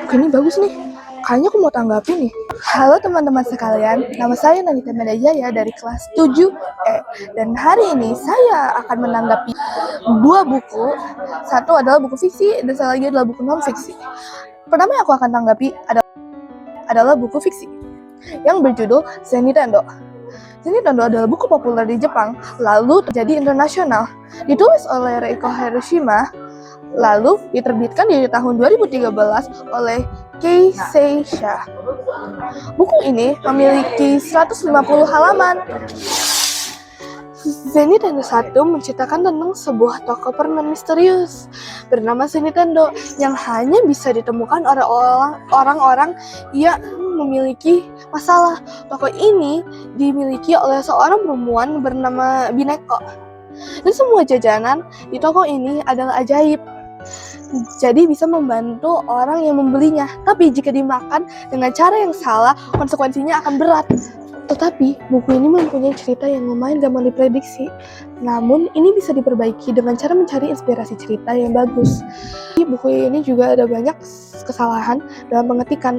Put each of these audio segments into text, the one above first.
Ini bagus nih. Kayaknya aku mau tanggapi nih. Halo teman-teman sekalian, nama saya Nanita Medajaya dari kelas 7E. Dan hari ini saya akan menanggapi dua buku. Satu adalah buku fiksi dan satu lagi adalah buku non-fiksi. Pertama yang aku akan tanggapi adalah buku fiksi yang berjudul Zenitendo. Zenitendo adalah buku populer di Jepang, lalu terjadi internasional. Ditulis oleh Reiko Hiroshima, lalu diterbitkan di tahun 2013 oleh Kei Seisha. Buku ini memiliki 150 halaman. Zenitendo 1 menceritakan tentang sebuah toko permen misterius bernama Zenitendo yang hanya bisa ditemukan oleh orang-orang yang memiliki masalah. Toko ini dimiliki oleh seorang perempuan bernama Bineko. Dan semua jajanan di toko ini adalah ajaib. Jadi bisa membantu orang yang membelinya. Tapi jika dimakan dengan cara yang salah, konsekuensinya akan berat. Tetapi buku ini mempunyai cerita yang lumayan gampang diprediksi. Namun ini bisa diperbaiki dengan cara mencari inspirasi cerita yang bagus. Buku ini juga ada banyak kesalahan dalam pengetikan.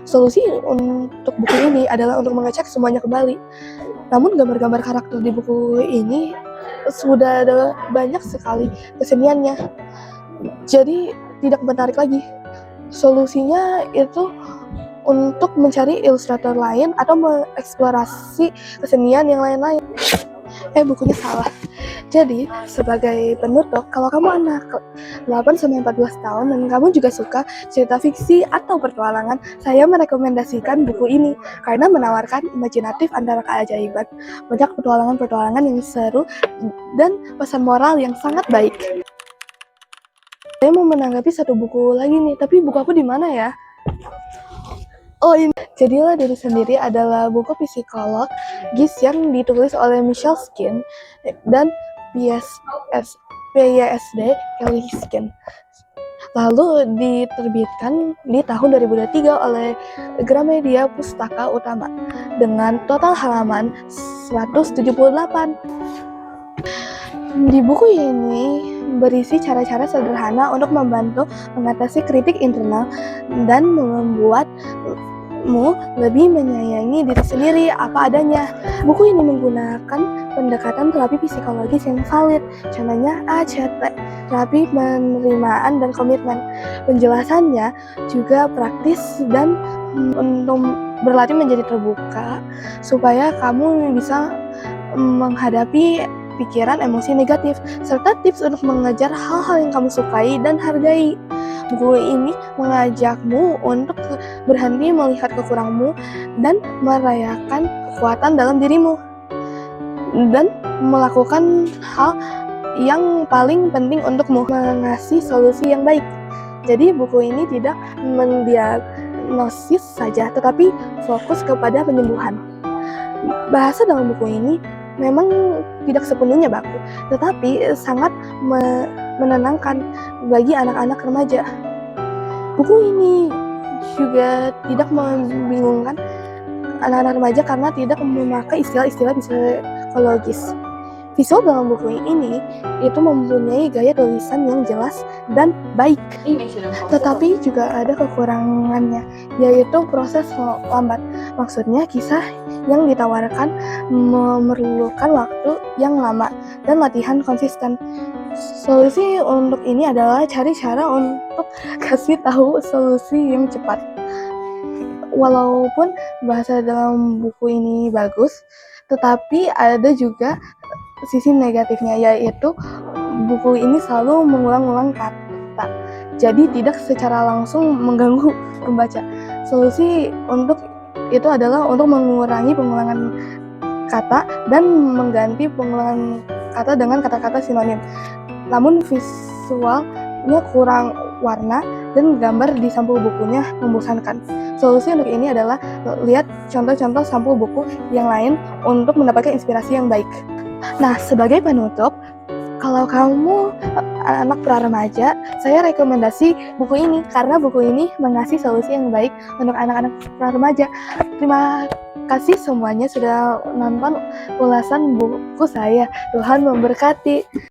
Solusi untuk buku ini adalah untuk mengecek semuanya kembali. Namun gambar-gambar karakter di buku ini sudah ada banyak sekali keseniannya. Jadi tidak menarik lagi. Solusinya itu untuk mencari ilustrator lain atau mengeksplorasi kesenian yang lain-lain. Bukunya salah. Jadi, sebagai penutup, kalau kamu anak 8-14 tahun dan kamu juga suka cerita fiksi atau petualangan, saya merekomendasikan buku ini karena menawarkan imajinatif antara keajaiban, banyak petualangan-petualangan yang seru, dan pesan moral yang sangat baik. Saya mau menanggapi satu buku lagi nih, tapi buku aku di mana ya? Oh ini, Jadilah Diri Sendiri adalah buku psikologis yang ditulis oleh Michelle Skin dan PYSD Kelly Skin. Lalu diterbitkan di tahun 2003 oleh Gramedia Pustaka Utama dengan total halaman 178. Di buku ini berisi cara-cara sederhana untuk membantu mengatasi kritik internal dan membuatmu lebih menyayangi diri sendiri apa adanya. Buku ini menggunakan pendekatan terapi psikologis yang valid, contohnya ACT, terapi penerimaan dan komitmen. Penjelasannya juga praktis dan untuk berlatih menjadi terbuka supaya kamu bisa menghadapi pikiran emosi negatif, serta tips untuk mengejar hal-hal yang kamu sukai dan hargai. Buku ini mengajakmu untuk berhenti melihat kekuranganmu dan merayakan kekuatan dalam dirimu, dan melakukan hal yang paling penting untukmu, mengasih solusi yang baik. Jadi buku ini tidak mendiagnosis saja, tetapi fokus kepada penyembuhan. Bahasa dalam buku ini memang tidak sepenuhnya baku, tetapi sangat menenangkan bagi anak-anak remaja. Buku ini juga tidak membingungkan anak-anak remaja karena tidak memakai istilah-istilah psikologis. Visual dalam buku ini itu mempunyai gaya tulisan yang jelas dan baik, tetapi juga ada kekurangannya, yaitu proses lambat. Maksudnya kisah yang ditawarkan memerlukan waktu yang lama dan latihan konsisten. Solusi untuk ini adalah cari cara untuk kasih tahu solusi yang cepat. Walaupun bahasa dalam buku ini bagus, tetapi ada juga sisi negatifnya, yaitu buku ini selalu mengulang-ulang kata, jadi tidak secara langsung mengganggu pembaca. Solusi untuk itu adalah untuk mengurangi pengulangan kata dan mengganti pengulangan kata dengan kata-kata sinonim. Namun visualnya kurang warna dan gambar di sampul bukunya membosankan. Solusi untuk ini adalah lihat contoh-contoh sampul buku yang lain untuk mendapatkan inspirasi yang baik. Nah, sebagai penutup, kalau kamu anak pra-remaja, saya rekomendasi buku ini karena buku ini mengasih solusi yang baik untuk anak-anak pra-remaja. Terima kasih semuanya sudah nonton ulasan buku saya. Tuhan memberkati.